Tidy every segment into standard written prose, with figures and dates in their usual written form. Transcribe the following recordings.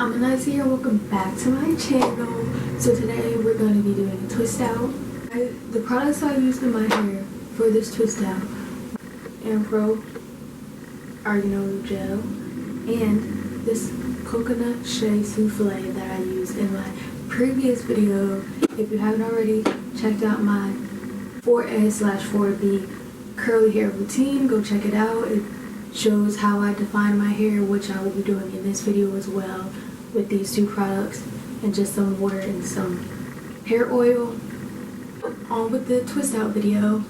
I'm Aniya.Cierra, welcome back to my channel. So today we're going to be doing a twist out. The products I used in my hair for this twist out: Ampro Argan Oil Gel and this coconut shea souffle that I used in my previous video. If you haven't already checked out my 4A/4B curly hair routine, go check it out. It shows how I define my hair, which I will be doing in this video as well, with these two products and just some water and some hair oil. On with the twist out video.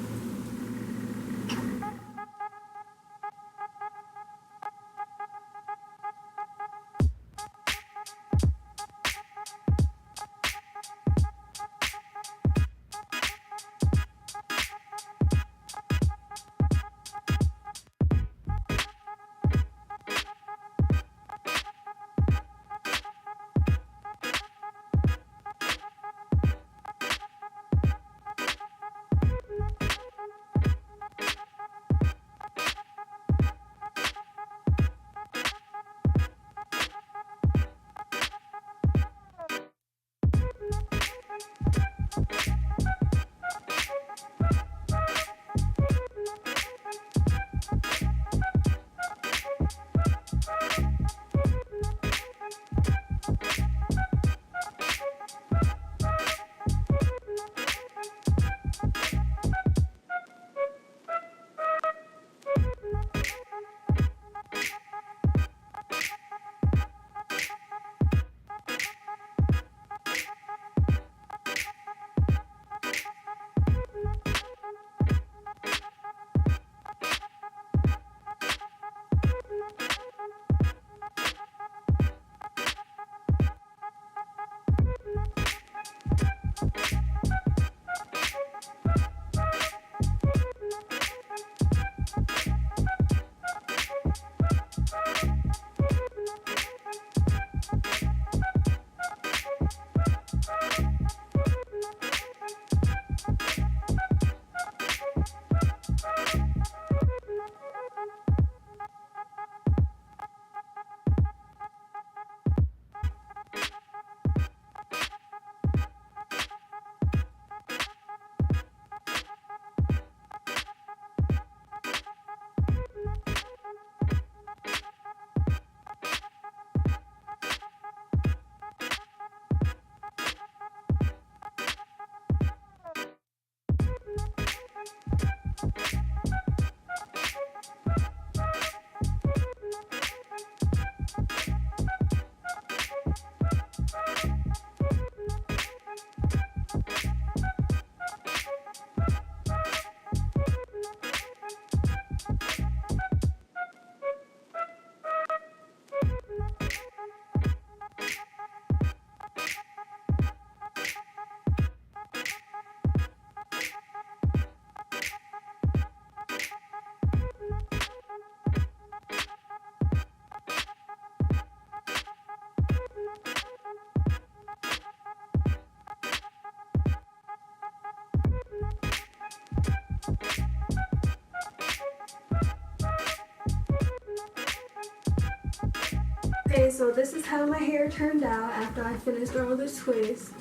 Okay, so this is how my hair turned out after I finished all this twist.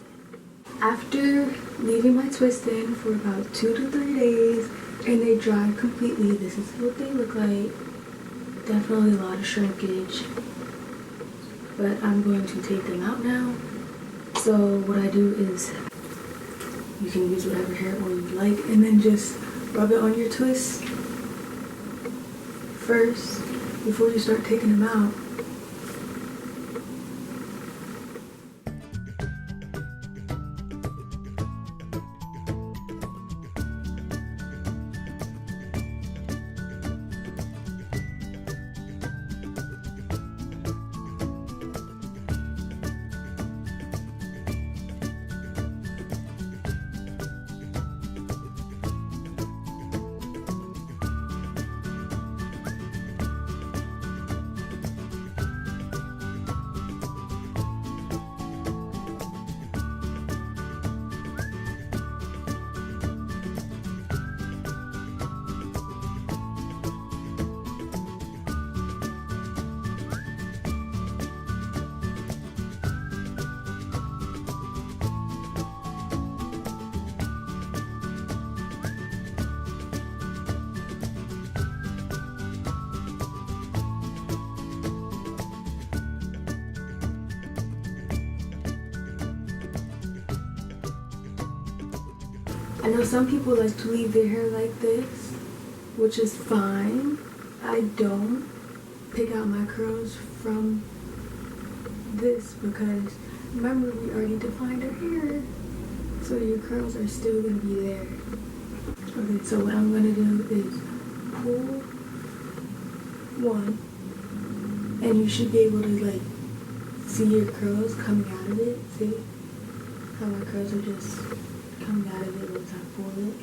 After leaving my twist in for about 2 to 3 days and they dried completely, this is what they look like. Definitely a lot of shrinkage, but I'm going to take them out now. So what I do is, you can use whatever hair oil you like and then just rub it on your twist first before you start taking them out. I know some people like to leave their hair like this, which is fine. I don't pick out my curls from this because remember we already defined our hair, so your curls are still gonna be there. Okay, so what I'm gonna do is pull one, and you should be able to like see your curls coming out of it. See how my curls are just coming out of it once I pull it,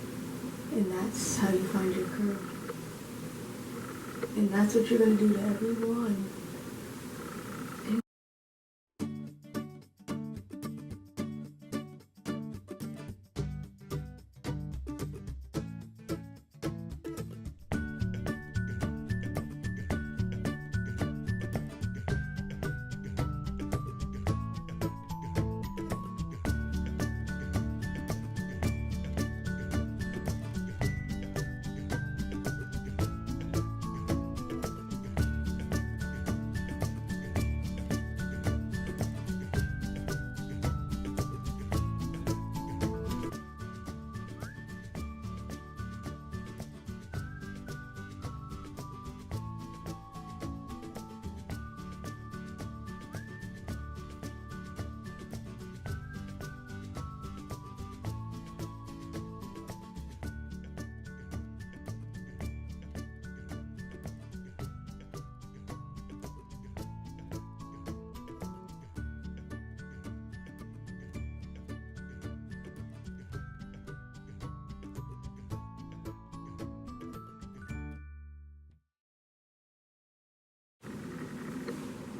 and that's how you find your curl. And that's what you're gonna do to everyone.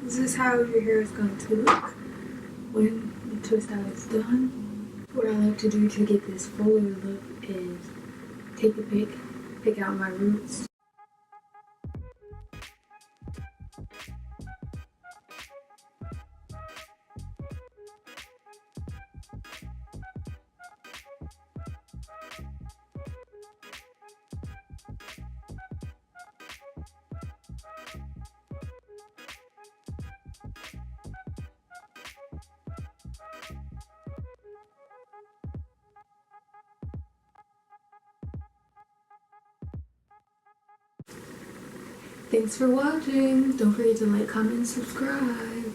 This is how your hair is going to look when the twist out is done. What I like to do to get this fuller look is take a pick out my roots. Thanks for watching. Don't forget to like, comment, and subscribe.